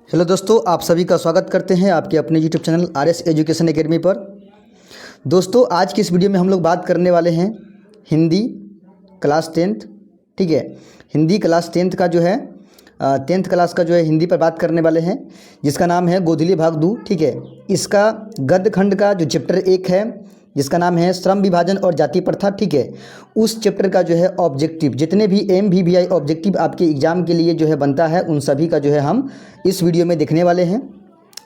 Hello दोस्तों, आप सभी का स्वागत करते हैं आपके अपने YouTube channel RS education academy पर। दोस्तों, आज की इस वीडियो में हम लोग बात करने वाले हैं हिंदी क्लास टेंथ। ठीक है, हिंदी क्लास टेंथ का जो है टेंथ क्लास का जो है हिंदी पर बात करने वाले हैं, जिसका नाम है गोधली भाग 2। ठीक है, इसका गद्य खंड का जो चैप्टर 1 है, जिसका नाम है श्रम विभाजन और जाति प्रथा। ठीक है, उस चैप्टर का जो है ऑब्जेक्टिव, जितने भी MVVI ऑब्जेक्टिव आपके एग्जाम के लिए जो है बनता है, उन सभी का जो है हम इस वीडियो में देखने वाले हैं।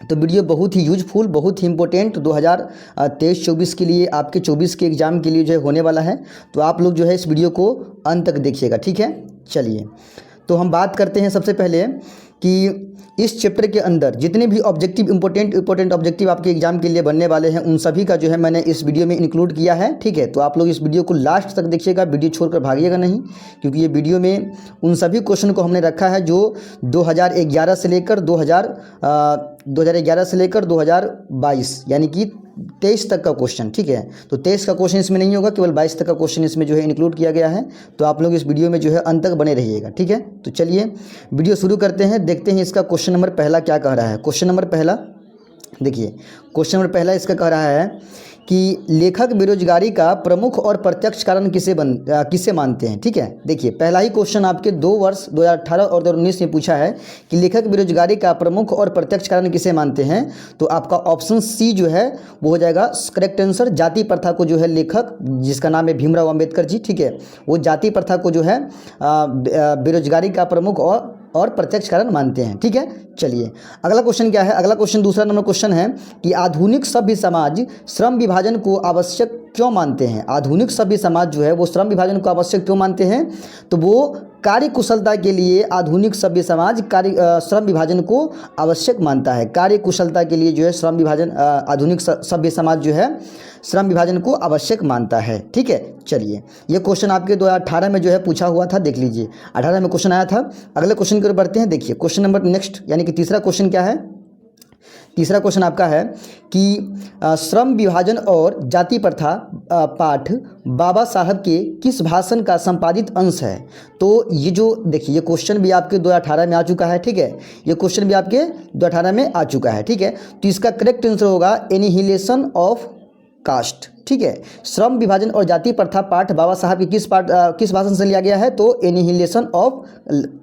तो वीडियो बहुत ही यूजफुल, बहुत ही इंपॉर्टेंट 2023-24 के लिए, आपके 24 के एग्ज़ाम के लिए जो है होने वाला है। तो आप लोग जो है इस वीडियो को अंत तक देखिएगा। ठीक है, चलिए तो हम बात करते हैं सबसे पहले कि इस चैप्टर के अंदर जितने भी ऑब्जेक्टिव इंपॉर्टेंट ऑब्जेक्टिव आपके एग्जाम के लिए बनने वाले हैं, उन सभी का जो है मैंने इस वीडियो में इंक्लूड किया है। ठीक है, तो आप लोग इस वीडियो को लास्ट तक देखिएगा, वीडियो छोड़कर भागिएगा नहीं, क्योंकि ये वीडियो में उन सभी क्वेश्चन को हमने रखा है जो 2011 से लेकर 2022 यानी कि 23 तक का क्वेश्चन। ठीक है, तो 23 का क्वेश्चन इसमें नहीं होगा, केवल 22 तक का क्वेश्चन इसमें जो है इंक्लूड किया गया है। तो आप लोग इस वीडियो में जो है अंत तक बने रहिएगा। ठीक है, तो चलिए वीडियो शुरू करते हैं, देखते हैं इसका क्वेश्चन नंबर पहला क्या कह रहा है। क्वेश्चन नंबर पहला देखिए, क्वेश्चन नंबर पहला इसका कह रहा है कि लेखक बेरोजगारी का प्रमुख और प्रत्यक्ष कारण किसे मानते हैं। ठीक है, देखिए पहला ही क्वेश्चन आपके 2 वर्ष 2018 और 2019 में पूछा है कि लेखक बेरोजगारी का प्रमुख और प्रत्यक्ष कारण किसे मानते हैं। तो आपका ऑप्शन सी जो है वो हो जाएगा करेक्ट आंसर। जाति प्रथा को जो है लेखक, जिसका नाम है भीमराव अंबेडकर जी, ठीक है, वो जाति प्रथा को जो है बेरोजगारी का प्रमुख और प्रत्यक्ष कारण मानते हैं। ठीक है, चलिए अगला क्वेश्चन क्या है। अगला क्वेश्चन दूसरा नंबर क्वेश्चन है कि आधुनिक सभ्य समाज श्रम विभाजन को आवश्यक क्यों मानते हैं। आधुनिक सभ्य समाज जो है वो श्रम विभाजन को आवश्यक क्यों मानते हैं। तो वो कार्य कुशलता के लिए आधुनिक सभ्य समाज श्रम विभाजन को आवश्यक मानता है। कार्य कुशलता के लिए जो है श्रम विभाजन आधुनिक सभ्य समाज जो है श्रम विभाजन को आवश्यक मानता है। ठीक है, चलिए ये क्वेश्चन आपके 2018 में जो है पूछा हुआ था, देख लीजिए 18 में क्वेश्चन आया था। अगले क्वेश्चन की ओर बढ़ते हैं। देखिए क्वेश्चन नंबर नेक्स्ट यानी कि तीसरा क्वेश्चन क्या है। तीसरा क्वेश्चन आपका है कि श्रम विभाजन और जाति प्रथा पाठ बाबा साहब के किस भाषण का संपादित अंश है। तो ये जो देखिए ये क्वेश्चन भी आपके 2018 में आ चुका है। ठीक है, ये क्वेश्चन भी आपके 2018 में आ चुका है। ठीक है, तो इसका करेक्ट आंसर होगा एनिहिलेशन ऑफ कास्ट। ठीक है, श्रम विभाजन और जाति प्रथा पाठ बाबा साहब की किस भाषण से लिया गया है। तो एनिहिलेशन ऑफ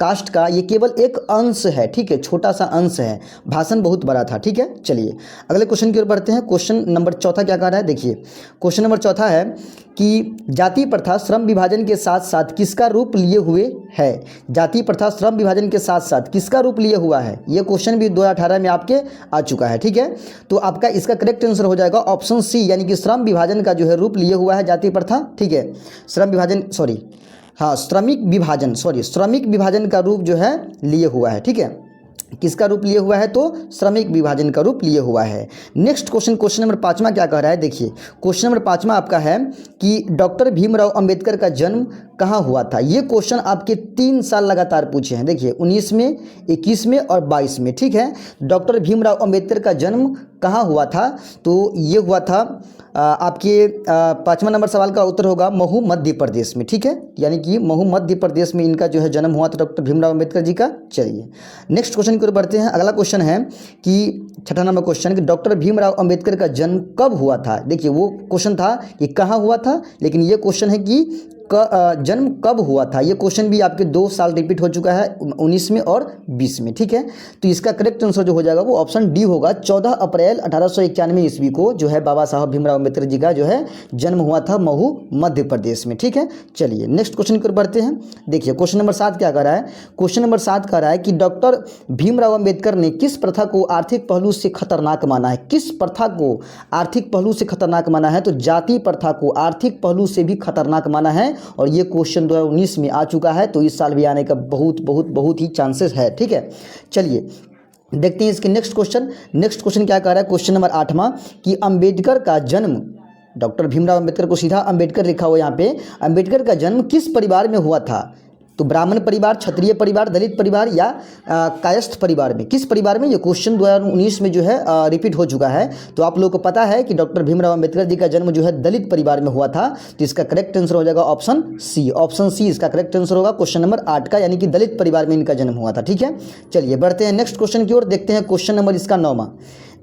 कास्ट का ये केवल एक अंश है। ठीक है, छोटा सा अंश है, भाषण बहुत बड़ा था। ठीक है, चलिए अगले क्वेश्चन की ओर बढ़ते हैं। क्वेश्चन नंबर चौथा क्या कह रहा है। देखिए क्वेश्चन नंबर चौथा है कि जाति प्रथा श्रम विभाजन के साथ साथ किसका रूप लिए हुए है। जाति प्रथा श्रम विभाजन के साथ साथ किसका रूप लिए हुआ है। ये क्वेश्चन भी 2018 में आपके आ चुका है। ठीक है, तो आपका इसका करेक्ट आंसर हो जाएगा ऑप्शन सी, यानी कि श्रम विभाजन का जो है रूप लिए हुआ है जाति प्रथा। ठीक है, श्रमिक विभाजन का रूप जो है लिए हुआ है। ठीक है, किसका रूप लिए हुआ है। तो श्रमिक विभाजन का रूप लिए हुआ है। नेक्स्ट क्वेश्चन नंबर 5वां क्या कह रहा है। देखिए क्वेश्चन नंबर 5वां आपका है कि डॉक्टर भीमराव अंबेडकर का जन्म कहाँ हुआ था। ये क्वेश्चन आपके 3 साल लगातार पूछे हैं। देखिए 19 में, 21 में और 22 में। ठीक है, डॉक्टर भीमराव अंबेडकर का जन्म कहाँ हुआ था। तो ये हुआ था आपके 5वां नंबर सवाल का उत्तर होगा महू मध्य प्रदेश में। ठीक है, यानी कि महू मध्य प्रदेश में इनका जो है जन्म हुआ था डॉक्टर भीमराव अंबेडकर जी का। चलिए नेक्स्ट क्वेश्चन की ओर बढ़ते हैं। अगला क्वेश्चन है कि 6ठा नंबर क्वेश्चन कि डॉक्टर भीमराव अंबेडकर का जन्म कब हुआ था। देखिए वो क्वेश्चन था कि कहाँ हुआ था, लेकिन ये क्वेश्चन है कि जन्म कब हुआ था। ये क्वेश्चन भी आपके 2 साल रिपीट हो चुका है, 19 में और 20 में। ठीक है, तो इसका करेक्ट आंसर जो हो जाएगा वो ऑप्शन डी होगा। 14 अप्रैल 1891 ईस्वी को जो है बाबा साहब भीमराव अंबेडकर जी का जो है जन्म हुआ था महू मध्य प्रदेश में। ठीक है, चलिए नेक्स्ट क्वेश्चन की ओर बढ़ते हैं। देखिए क्वेश्चन नंबर 7 क्या कह रहा है। क्वेश्चन नंबर 7 कह रहा है कि डॉक्टर भीमराव अंबेडकर ने किस प्रथा को आर्थिक पहलू से खतरनाक माना है। किस प्रथा को आर्थिक पहलू से खतरनाक माना है। तो जाति प्रथा को आर्थिक पहलू से भी खतरनाक माना है, और ये क्वेश्चन 2019 में आ चुका है, तो इस साल भी आने का बहुत ही चांसेस है। ठीक है, चलिए देखते हैं इसके नेक्स्ट क्वेश्चन क्या कह रहा है। क्वेश्चन नंबर 8वां कि अंबेडकर का जन्म, डॉक्टर भीमराव अंबेडकर को सीधा अंबेडकर लिखा हुआ यहाँ पे, अंबेडकर का जन्म किस परिवार में हुआ था। तो ब्राह्मण परिवार, क्षत्रिय परिवार, दलित परिवार या कायस्थ परिवार में, किस परिवार में? ये क्वेश्चन 2019 में जो है रिपीट हो चुका है। तो आप लोगों को पता है कि डॉक्टर भीमराव अंबेडकर जी का जन्म जो है दलित परिवार में हुआ था। तो इसका करेक्ट आंसर हो जाएगा ऑप्शन सी। ऑप्शन सी इसका करेक्ट आंसर होगा क्वेश्चन नंबर 8 का, यानी कि दलित परिवार में इनका जन्म हुआ था। ठीक है, चलिए बढ़ते हैं नेक्स्ट क्वेश्चन की ओर। देखते हैं क्वेश्चन नंबर इसका 9वां।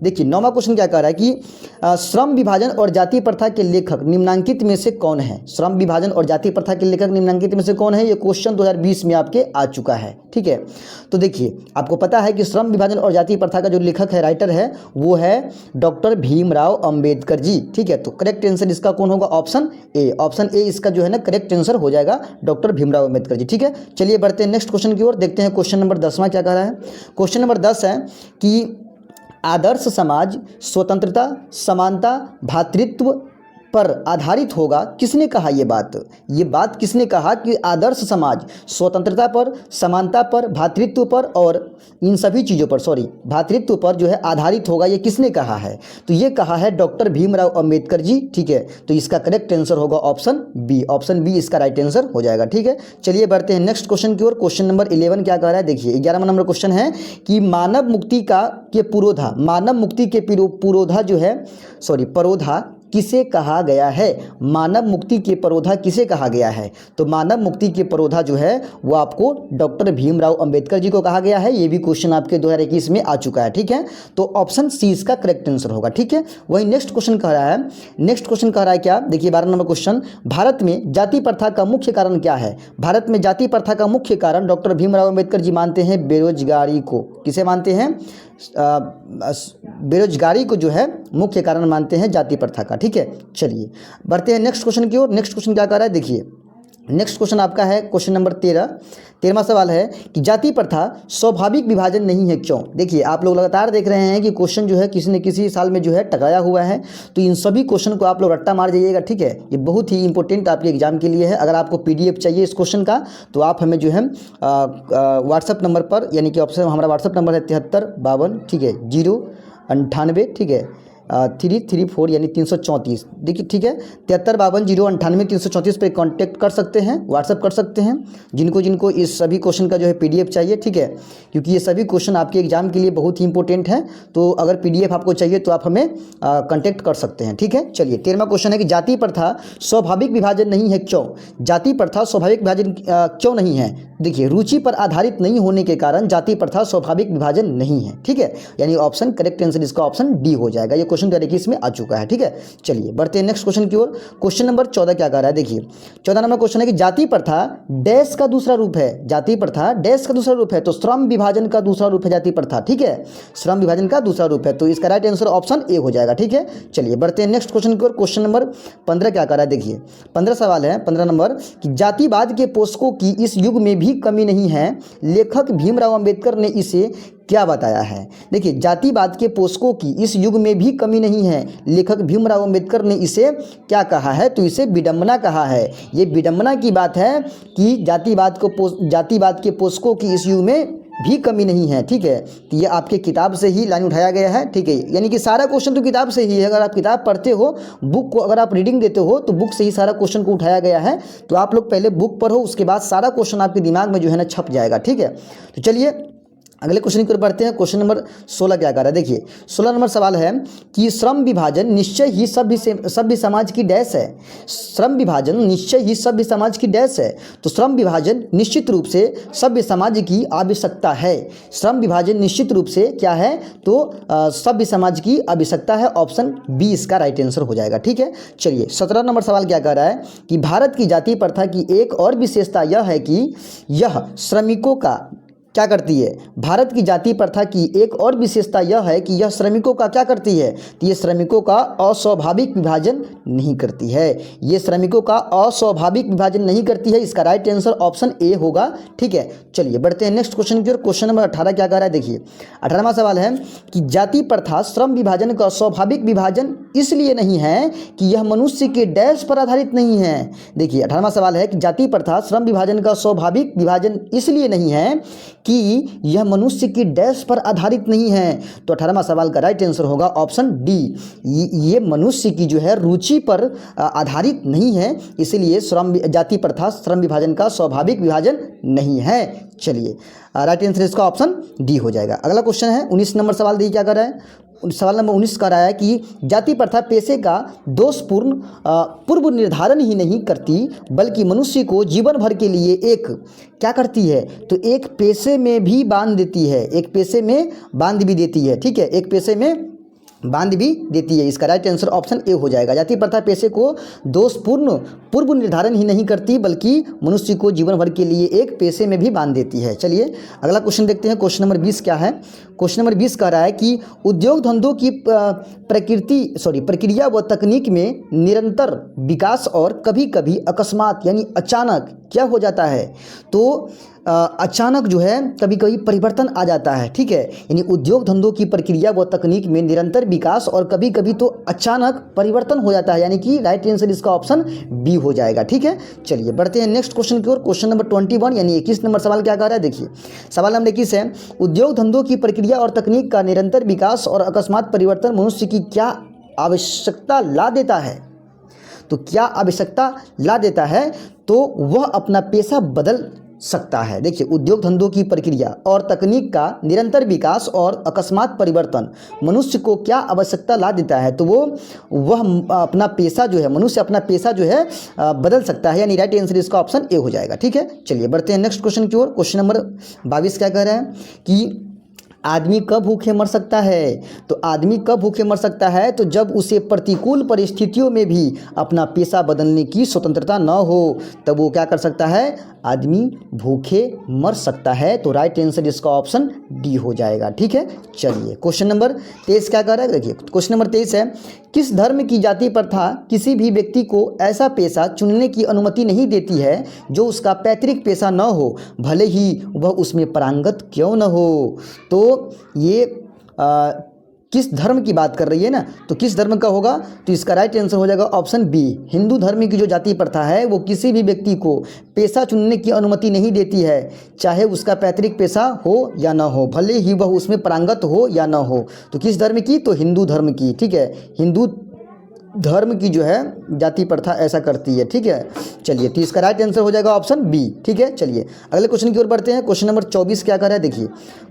देखिए 9वां क्वेश्चन क्या कह रहा है कि श्रम विभाजन और जाति प्रथा के लेखक निम्नलिखित में से कौन है? श्रम विभाजन और जाति प्रथा के लेखक निम्नलिखित में से कौन है? ये क्वेश्चन 2020 में आपके आ चुका है। ठीक है, तो देखिए आपको पता है कि श्रम विभाजन और जाति प्रथा का जो लेखक है, राइटर है, वो है डॉक्टर भीमराव अंबेडकर जी। ठीक है, तो करेक्ट आंसर इसका कौन होगा? Option A. ऑप्शन ए इसका जो है ना करेक्ट आंसर हो जाएगा, डॉक्टर भीमराव अंबेडकर जी। ठीक है, चलिए बढ़ते हैं नेक्स्ट क्वेश्चन की ओर। देखते हैं क्वेश्चन नंबर 10वां क्या कह रहा है। क्वेश्चन नंबर 10 है कि आदर्श समाज स्वतंत्रता, समानता, भ्रातृत्व पर आधारित होगा। किसने कहा ये बात किसने कहा कि आदर्श समाज स्वतंत्रता पर, समानता पर, भ्रातृत्व पर और इन सभी चीज़ों पर, भ्रातृत्व पर जो है आधारित होगा? ये किसने कहा है? तो ये कहा है डॉक्टर भीमराव अंबेडकर जी। ठीक है, तो इसका करेक्ट आंसर होगा ऑप्शन बी। ऑप्शन बी इसका राइट आंसर हो जाएगा। ठीक है, चलिए बढ़ते हैं नेक्स्ट क्वेश्चन की ओर। क्वेश्चन नंबर 11 क्या कह रहा है? देखिए 11वां नंबर क्वेश्चन है कि मानव मुक्ति के पुरोधा जो है परोधा किसे कहा गया है? मानव मुक्ति के परोधा किसे कहा गया है? तो मानव मुक्ति के परोधा जो है वो आपको डॉक्टर भीमराव अंबेडकर जी को कहा गया है। ये भी क्वेश्चन आपके 2021 में आ चुका है। ठीक है, तो ऑप्शन सी इसका करेक्ट आंसर होगा। ठीक है, वही नेक्स्ट क्वेश्चन कह रहा है। नेक्स्ट क्वेश्चन कह रहा है क्या? देखिए 12 नंबर क्वेश्चन, भारत में जाति प्रथा का मुख्य कारण क्या है? भारत में जाति प्रथा का मुख्य कारण डॉक्टर भीमराव अंबेडकर जी मानते हैं बेरोजगारी को। किसे मानते हैं? बेरोजगारी को जो है मुख्य कारण मानते हैं जाति प्रथा का। ठीक है, चलिए बढ़ते हैं नेक्स्ट क्वेश्चन की ओर। नेक्स्ट क्वेश्चन क्या कर रहा है? देखिए नेक्स्ट क्वेश्चन आपका है क्वेश्चन नंबर 13वां सवाल है कि जाति प्रथा स्वाभाविक विभाजन नहीं है, क्यों? देखिए आप लोग लगातार देख रहे हैं कि क्वेश्चन जो है किसी न किसी साल में जो है टकराया हुआ है। तो इन सभी क्वेश्चन को आप लोग रट्टा मार जाइएगा। ठीक है, ये बहुत ही इंपॉर्टेंट आपके एग्जाम के लिए है। अगर आपको PDF चाहिए इस क्वेश्चन का तो आप हमें जो है व्हाट्सअप नंबर पर, यानी कि ऑप्शन हमारा व्हाट्सअप नंबर है 7352, ठीक है, 098, ठीक है, 334 यानी 334। देखिए ठीक है, 7352098334 पे कांटेक्ट कर सकते हैं, व्हाट्सअप कर सकते हैं जिनको इस सभी क्वेश्चन का जो है PDF चाहिए। ठीक है, क्योंकि ये सभी क्वेश्चन आपके एग्जाम के लिए बहुत ही इंपॉर्टेंट है। तो अगर PDF आपको चाहिए तो आप हमें कांटेक्ट कर सकते हैं। ठीक है, चलिए 13वां क्वेश्चन है कि जाति प्रथा स्वाभाविक विभाजन नहीं है, क्यों? जाति प्रथा स्वाभाविक विभाजन क्यों नहीं है? देखिए रुचि पर आधारित नहीं होने के कारण जाति प्रथा स्वाभाविक विभाजन नहीं है। ठीक है, यानी ऑप्शन करेक्ट आंसर इसका ऑप्शन डी हो जाएगा। ये क्वेश्चन 2021 में आ चुका है। ठीक है, चलिए बढ़ते हैं नेक्स्ट क्वेश्चन की ओर। क्वेश्चन नंबर 14 क्या कह रहा है? देखिए 14 नंबर क्वेश्चन है कि जाति प्रथा डैश का दूसरा रूप है। जाति प्रथा डैश का दूसरा रूप है, तो श्रम विभाजन का दूसरा रूप है जाति प्रथा। ठीक है, श्रम विभाजन का दूसरा रूप है, तो इसका राइट आंसर ऑप्शन ए हो जाएगा। ठीक है, चलिए बढ़ते हैं नेक्स्ट क्वेश्चन की ओर। क्वेश्चन नंबर 15 क्या कह रहा है? देखिए 15 सवाल है, 15 नंबर कि जातिवाद के पोषकों की इस युग में भी कमी नहीं है, लेखक भीमराव अंबेडकर ने इसे क्या बताया है? देखिए जातिवाद के पोषकों की इस युग में भी कमी नहीं है, लेखक भीमराव अंबेडकर ने इसे क्या कहा है? तो इसे विडंबना कहा है। ये विडंबना की बात है कि जातिवाद के पोषकों की इस युग में भी कमी नहीं है। ठीक है, तो ये आपके किताब से ही लाइन उठाया गया है। ठीक है, यानी कि सारा क्वेश्चन तो किताब से ही है। अगर आप किताब पढ़ते हो, बुक को अगर आप रीडिंग देते हो तो बुक से ही सारा क्वेश्चन को उठाया गया है। तो आप लोग पहले बुक पढ़ो, उसके बाद सारा क्वेश्चन आपके दिमाग में जो है ना छप जाएगा। ठीक है, तो चलिए अगले क्वेश्चन की ओर बढ़ते हैं। क्वेश्चन नंबर 16 क्या कह रहा है? देखिए 16 नंबर सवाल है कि श्रम विभाजन निश्चय ही सभ्य समाज की डैश है। श्रम विभाजन निश्चय ही सभ्य समाज की डैश है, तो श्रम विभाजन निश्चित रूप से सभ्य समाज की आवश्यकता है। श्रम विभाजन निश्चित रूप से क्या है? तो सभ्य समाज की आवश्यकता है। ऑप्शन बी इसका राइट आंसर हो जाएगा। ठीक है, चलिए 17 नंबर सवाल क्या कह रहा है कि भारत की जाति प्रथा की एक और विशेषता यह है कि यह श्रमिकों का क्या करती है? भारत की जाति प्रथा की एक और विशेषता यह है कि यह श्रमिकों का क्या करती है? तो ये श्रमिकों का अस्वाभाविक विभाजन नहीं करती है। ये श्रमिकों का अस्वाभाविक विभाजन नहीं करती है। इसका राइट आंसर ऑप्शन ए होगा। ठीक है, चलिए बढ़ते हैं नेक्स्ट क्वेश्चन की ओर। क्वेश्चन नंबर 18 क्या कह रहा है? देखिए 18वां सवाल है कि जाति प्रथा श्रम विभाजन का स्वाभाविक विभाजन इसलिए नहीं है कि यह मनुष्य के डैश पर आधारित नहीं है। देखिए 18वां सवाल है कि जाति प्रथा श्रम विभाजन का स्वाभाविक विभाजन इसलिए नहीं है कि यह मनुष्य की डैश पर आधारित नहीं है। तो 18वां सवाल का राइट आंसर होगा ऑप्शन डी, ये मनुष्य की जो है रुचि पर आधारित नहीं है, इसीलिए श्रम जाति प्रथा श्रम विभाजन का स्वाभाविक विभाजन नहीं है। चलिए राइट आंसर इसका ऑप्शन डी हो जाएगा। अगला क्वेश्चन है 19 नंबर सवाल देखिए क्या कर रहा है। सवाल नंबर 19 कर रहा है कि जाति प्रथा पेशे का दोषपूर्ण पूर्व निर्धारण ही नहीं करती बल्कि मनुष्य को जीवन भर के लिए एक क्या करती है, तो एक पेशे में भी बांध देती है, एक पेशे में बांध भी देती है। ठीक है, एक पेशे में बांध भी देती है। इसका राइट आंसर ऑप्शन ए हो जाएगा। जाति प्रथा पेशे को दोषपूर्ण पूर्व निर्धारण ही नहीं करती बल्कि मनुष्य को जीवन भर के लिए एक पेशे में भी बांध देती है। चलिए अगला क्वेश्चन देखते हैं। क्वेश्चन नंबर 20 क्या है। क्वेश्चन नंबर 20 कह रहा है कि उद्योग धंधों की प्रक्रिया व तकनीक में निरंतर विकास और कभी कभी अकस्मात यानी अचानक क्या हो जाता है, तो अचानक जो है कभी कभी परिवर्तन आ जाता है। ठीक है, यानी उद्योग धंधों की प्रक्रिया व तकनीक में निरंतर विकास और कभी कभी तो अचानक परिवर्तन हो जाता है, यानी कि राइट आंसर इसका ऑप्शन बी हो जाएगा। ठीक है, चलिए बढ़ते हैं नेक्स्ट क्वेश्चन की ओर। क्वेश्चन नंबर 21 यानी 21 नंबर सवाल क्या कह रहा है, देखिए सवाल नंबर 21 है उद्योग धंधों की प्रक्रिया और तकनीक का निरंतर विकास और अकस्मात परिवर्तन मनुष्य की क्या आवश्यकता ला देता है, तो क्या आवश्यकता ला देता है, तो वह अपना पेशा बदल सकता है। देखिए उद्योग धंधों की प्रक्रिया और तकनीक का निरंतर विकास और अकस्मात परिवर्तन मनुष्य को क्या आवश्यकता ला देता है, तो वह अपना पेशा जो है, मनुष्य अपना पेशा जो है बदल सकता है, यानी राइट आंसर इसका ऑप्शन ए हो जाएगा। ठीक है, चलिए बढ़ते हैं नेक्स्ट क्वेश्चन की ओर। क्वेश्चन नंबर 22 क्या कह रहा है कि आदमी कब भूखे मर सकता है, तो आदमी कब भूखे मर सकता है, तो जब उसे प्रतिकूल परिस्थितियों में भी अपना पेशा बदलने की स्वतंत्रता न हो, तब वो क्या कर सकता है, आदमी भूखे मर सकता है। तो राइट आंसर इसका ऑप्शन डी हो जाएगा। ठीक है, चलिए क्वेश्चन नंबर 23 क्या कर रहा है, देखिए क्वेश्चन नंबर 23 है किस धर्म की जाति प्रथा किसी भी व्यक्ति को ऐसा पेशा चुनने की अनुमति नहीं देती है जो उसका पैतृक पेशा न हो, भले ही वह उसमें पारंगत क्यों न हो। तो ये किस धर्म की बात कर रही है ना, तो किस धर्म का होगा, तो इसका राइट आंसर हो जाएगा ऑप्शन बी, हिंदू धर्म की जो जाति प्रथा है वो किसी भी व्यक्ति को पेशा चुनने की अनुमति नहीं देती है, चाहे उसका पैतृक पेशा हो या ना हो, भले ही वह उसमें पारंगत हो या ना हो। तो किस धर्म की, तो हिंदू धर्म की। ठीक है, हिंदू धर्म की जो है जाति प्रथा ऐसा करती है। ठीक है, चलिए तो इसका राइट आंसर हो जाएगा ऑप्शन बी। ठीक है, चलिए अगले क्वेश्चन की ओर बढ़ते हैं। क्वेश्चन नंबर 24 क्या कर रहा है, देखिए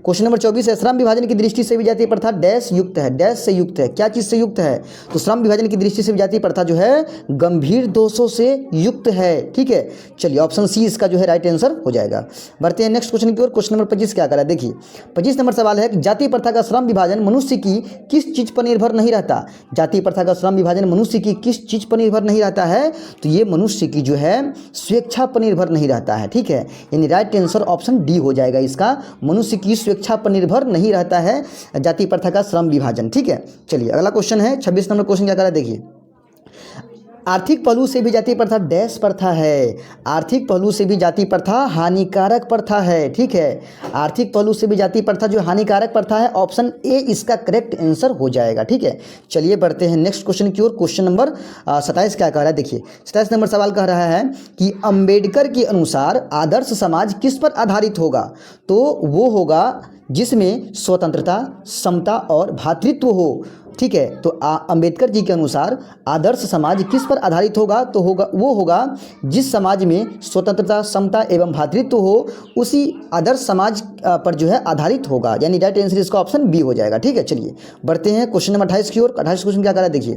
क्वेश्चन नंबर 24 है श्रम विभाजन की दृष्टि से भी जाति प्रथा डैश युक्त है, डैश से युक्त है, क्या चीज़ से युक्त है, तो श्रम विभाजन की दृष्टि से भी जाति प्रथा जो है गंभीर दोषों से युक्त है। ठीक है, चलिए ऑप्शन सी इसका जो है राइट आंसर हो जाएगा। बढ़ते हैं नेक्स्ट क्वेश्चन की ओर। क्वेश्चन नंबर 25 क्या कर रहा है, देखिए 25 नंबर सवाल है कि जाति प्रथा का श्रम विभाजन मनुष्य की किस चीज़ पर निर्भर नहीं रहता, जाति प्रथा का श्रम विभाजन मनुष्य की किस चीज पर निर्भर नहीं रहता है, तो ये मनुष्य की जो है स्वेच्छा पर निर्भर नहीं रहता है। ठीक है, यानी राइट आंसर ऑप्शन डी हो जाएगा इसका, मनुष्य की स्वेच्छा पर निर्भर नहीं रहता है जाति प्रथा का श्रम विभाजन। ठीक है, चलिए अगला क्वेश्चन है 26 नंबर क्वेश्चन क्या कर रहा है, देखिए आर्थिक पहलू से भी जाति प्रथा डैश प्रथा है, आर्थिक पहलू से भी जाति प्रथा हानिकारक प्रथा है। ठीक है, आर्थिक पहलू से भी जाति प्रथा जो हानिकारक प्रथा है, ऑप्शन ए इसका करेक्ट आंसर हो जाएगा। ठीक है, चलिए बढ़ते हैं नेक्स्ट क्वेश्चन की ओर। क्वेश्चन नंबर 27 क्या कह रहा है, देखिए 27 नंबर सवाल कह रहा है कि अंबेडकर के अनुसार आदर्श समाज किस पर आधारित होगा, तो वो होगा जिसमें स्वतंत्रता, समता और भ्रातृत्व हो। ठीक है, तो अंबेडकर जी के अनुसार आदर्श समाज किस पर आधारित होगा, तो वो होगा जिस समाज में स्वतंत्रता, समता एवं भ्रातृत्व हो, उसी आदर्श समाज पर जो है आधारित होगा, यानी राइट आंसर इसका ऑप्शन बी हो जाएगा। ठीक है, चलिए बढ़ते हैं क्वेश्चन नंबर 28 की ओर। 28 क्वेश्चन क्या कर रहा है, देखिए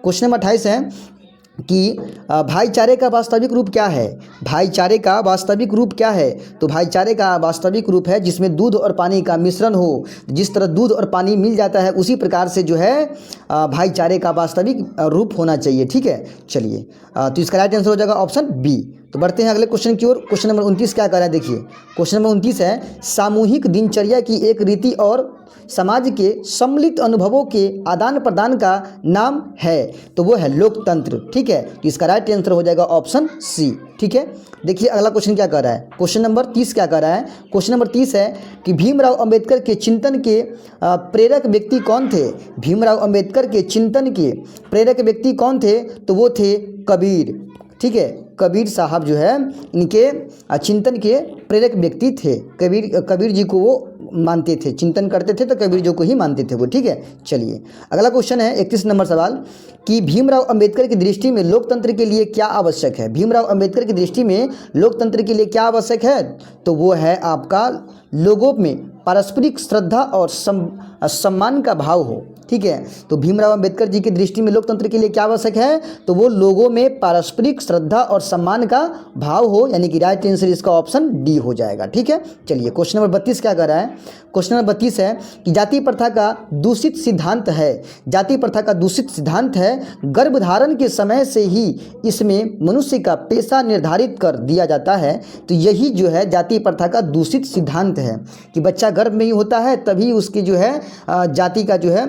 क्वेश्चन नंबर 28 है कि भाईचारे का वास्तविक रूप क्या है, भाईचारे का वास्तविक रूप क्या है, तो भाईचारे का वास्तविक रूप है जिसमें दूध और पानी का मिश्रण हो, जिस तरह दूध और पानी मिल जाता है उसी प्रकार से जो है भाईचारे का वास्तविक रूप होना चाहिए। ठीक है, चलिए तो इसका राइट आंसर हो जाएगा ऑप्शन बी। तो बढ़ते हैं अगले क्वेश्चन की ओर। क्वेश्चन नंबर 29 क्या कर रहा है, देखिए क्वेश्चन नंबर 29 है सामूहिक दिनचर्या की एक रीति और समाज के सम्मिलित अनुभवों के आदान प्रदान का नाम है, तो वो है लोकतंत्र। ठीक है, तो इसका राइट आंसर हो जाएगा ऑप्शन सी। ठीक है, देखिए अगला क्वेश्चन क्या कर रहा है, क्वेश्चन नंबर 30 क्या कर रहा है, क्वेश्चन नंबर 30 है कि भीमराव अंबेडकर के चिंतन के प्रेरक व्यक्ति कौन थे, भीमराव अंबेडकर के चिंतन के प्रेरक व्यक्ति कौन थे, तो वो थे कबीर। ठीक है। कबीर साहब जो है इनके चिंतन के प्रेरक व्यक्ति थे। कबीर जी को वो मानते थे, चिंतन करते थे तो कबीर जी को ही मानते थे वो, ठीक है। चलिए अगला क्वेश्चन है 31 नंबर सवाल कि भीमराव अंबेडकर की दृष्टि में लोकतंत्र के लिए क्या आवश्यक है। भीमराव अंबेडकर की दृष्टि में लोकतंत्र के लिए क्या आवश्यक है, तो वो है आपका लोगों में पारस्परिक श्रद्धा और सम्मान का भाव हो, ठीक है। तो भीमराव अंबेडकर जी की दृष्टि में लोकतंत्र के लिए क्या आवश्यक है, तो वो लोगों में पारस्परिक श्रद्धा और सम्मान का भाव हो, यानी कि राइट आंसर इसका ऑप्शन डी हो जाएगा, ठीक है। चलिए क्वेश्चन नंबर 32 क्या कर रहा है, क्वेश्चन नंबर 32 है कि जाति प्रथा का दूषित सिद्धांत है। जाति प्रथा का दूषित सिद्धांत है गर्भधारण के समय से ही इसमें मनुष्य का पेशा निर्धारित कर दिया जाता है। तो यही जो है जाति प्रथा का दूषित सिद्धांत है कि बच्चा गर्भ में ही होता है तभी उसकी जो है जाति का जो है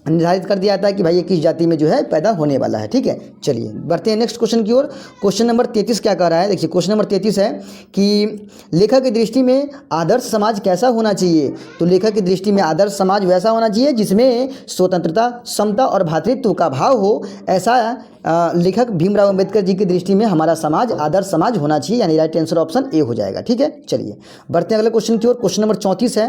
निर्धारित कर दिया जाता है कि भाई ये किस जाति में जो है पैदा होने वाला है, ठीक है। चलिए बढ़ते हैं नेक्स्ट क्वेश्चन की ओर। क्वेश्चन नंबर 33 क्या कह रहा है, देखिए क्वेश्चन नंबर 33 है कि लेखक की दृष्टि में आदर्श समाज कैसा होना चाहिए। तो लेखक की दृष्टि में आदर्श समाज वैसा होना चाहिए जिसमें स्वतंत्रता, समता और भ्रातृत्व का भाव हो। ऐसा लेखक भीमराव अंबेडकर जी की दृष्टि में हमारा समाज आदर्श समाज होना चाहिए, यानी राइट आंसर ऑप्शन ए हो जाएगा, ठीक है। चलिए बढ़ते हैं अगले क्वेश्चन की ओर। क्वेश्चन नंबर 34 है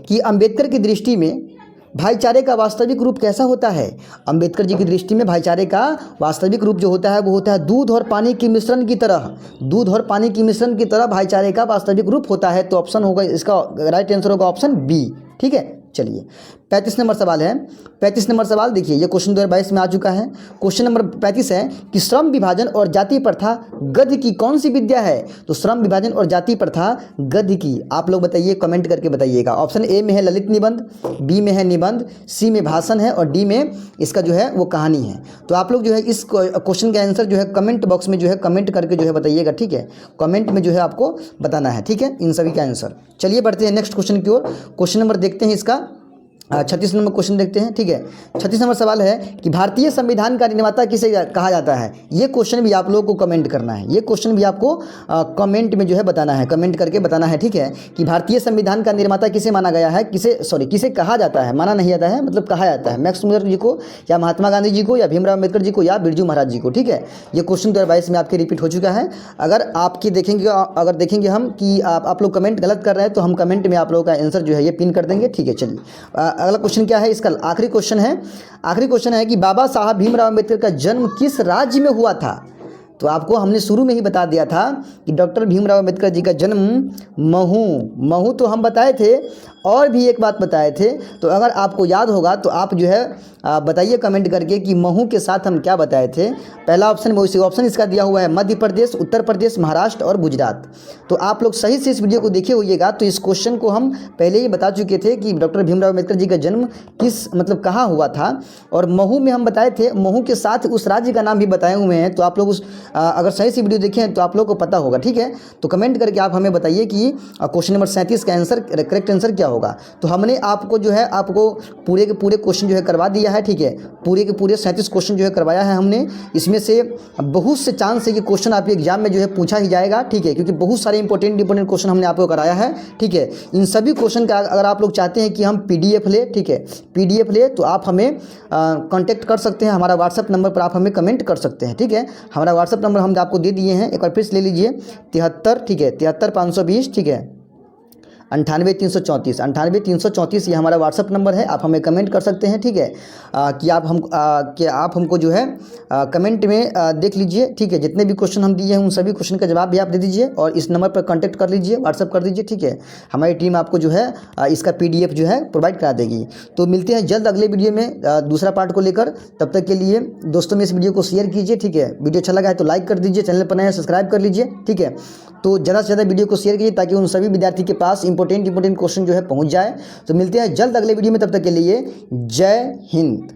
कि अंबेडकर की दृष्टि में भाईचारे का वास्तविक रूप कैसा होता है। अंबेडकर जी की दृष्टि में भाईचारे का वास्तविक रूप जो होता है वो होता है दूध और पानी के मिश्रण की तरह। दूध और पानी के मिश्रण की तरह भाईचारे का वास्तविक रूप होता है। तो ऑप्शन होगा इसका राइट आंसर होगा ऑप्शन बी, ठीक है। चलिए 35 नंबर सवाल है। 35 नंबर सवाल देखिए, ये क्वेश्चन 2022 में आ चुका है। क्वेश्चन नंबर 35 है कि श्रम विभाजन और जाति प्रथा गद्य की कौन सी विद्या है। तो श्रम विभाजन और जाति प्रथा गद्य की, आप लोग बताइए, कमेंट करके बताइएगा। ऑप्शन ए में है ललित निबंध, बी में है निबंध, सी में भाषण है और डी में इसका जो है वो कहानी है। तो आप लोग जो है इस क्वेश्चन का आंसर जो है कमेंट बॉक्स में जो है कमेंट करके जो है बताइएगा, ठीक है। कमेंट में जो है आपको बताना है, ठीक है, इन सभी का आंसर। चलिए बढ़ते हैं नेक्स्ट क्वेश्चन की ओर। क्वेश्चन नंबर देखते हैं इसका 36 नंबर क्वेश्चन देखते हैं, ठीक है। 36 नंबर सवाल है कि भारतीय संविधान का निर्माता किसे कहा जाता है। ये क्वेश्चन भी आप लोगों को कमेंट करना है, ये क्वेश्चन भी आपको कमेंट में जो है बताना है, कमेंट करके बताना है, ठीक है, कि भारतीय संविधान का निर्माता किसे माना गया है, किसे कहा जाता है, माना नहीं जाता है, मतलब कहा जाता है। मैक्स मुलर जी को या महात्मा गांधी जी को या भीमराव अम्बेडकर जी को या बिरजू महाराज जी को, ठीक है। ये क्वेश्चन 2022 में आपके रिपीट हो चुका है। अगर देखेंगे हम कि आप लोग कमेंट गलत कर रहे हैं तो हम कमेंट में आप लोगों का आंसर जो है ये पिन कर देंगे, ठीक है। चलिए अगला क्वेश्चन क्या है, इसका आखिरी क्वेश्चन है कि बाबा साहब भीमराव अम्बेडकर का जन्म किस राज्य में हुआ था। तो आपको हमने शुरू में ही बता दिया था कि डॉक्टर भीमराव अम्बेडकर जी का जन्म महू तो हम बताए थे, और भी एक बात बताए थे। तो अगर आपको याद होगा तो आप जो है बताइए कमेंट करके कि महू के साथ हम क्या बताए थे। पहला ऑप्शन इसका दिया हुआ है मध्य प्रदेश, उत्तर प्रदेश, महाराष्ट्र और गुजरात। तो आप लोग सही से इस वीडियो को देखे होइएगा। तो इस क्वेश्चन को हम पहले ही बता चुके थे कि डॉक्टर भीमराव अम्बेडकर जी का जन्म कहाँ हुआ था, और महू में हम बताए थे। महू के साथ उस राज्य का नाम भी बताए हुए हैं। तो आप लोग अगर सही से वीडियो देखें तो आप लोग को पता होगा, ठीक है। तो कमेंट करके आप हमें बताइए कि क्वेश्चन नंबर 37 का आंसर करेक्ट आंसर क्या होगा। तो हमने आपको जो है पूरे के पूरे क्वेश्चन जो है करवा दिया है, ठीक है। पूरे के पूरे 37 क्वेश्चन जो है करवाया है हमने। इसमें से बहुत से चांस है कि क्वेश्चन आपके एग्जाम में जो है पूछा ही जाएगा, ठीक है, क्योंकि बहुत सारे इंपॉर्टेंट क्वेश्चन हमने आपको कराया है, ठीक है। इन सभी क्वेश्चन का अगर आप लोग चाहते हैं कि हम PDF ले, ठीक है, PDF ले, तो आप हमें कॉन्टैक्ट कर सकते हैं। हमारा व्हाट्सअप नंबर पर आप हमें कमेंट कर सकते हैं, ठीक है। हमारा व्हाट्सअप नंबर हम आपको दे दिए हैं, एक बार फिर से ले लीजिए, 73, ठीक है, 73520, ठीक है, 98 334 ये हमारा व्हाट्सअप नंबर है। आप हमें कमेंट कर सकते हैं, ठीक है, कि आप हमको जो है कमेंट में देख लीजिए, ठीक है। जितने भी क्वेश्चन हम दिए हैं उन सभी क्वेश्चन का जवाब भी आप दे दीजिए और इस नंबर पर कांटेक्ट कर लीजिए, व्हाट्सअप कर दीजिए, ठीक है। हमारी टीम आपको जो है इसका PDF जो है प्रोवाइड करा देगी। तो मिलते हैं जल्द अगले वीडियो में दूसरा पार्ट को लेकर। तब तक के लिए दोस्तों में इस वीडियो को शेयर कीजिए, ठीक है। वीडियो अच्छा लगा है तो लाइक कर दीजिए, चैनल पर नया सब्सक्राइब कर लीजिए, ठीक है। तो ज़्यादा से ज़्यादा वीडियो को शेयर कीजिए ताकि उन सभी विद्यार्थी के पास इंपॉर्टेंट क्वेश्चन जो है पहुंच जाए। तो मिलते हैं जल्द अगले वीडियो में, तब तक के लिए जय हिंद।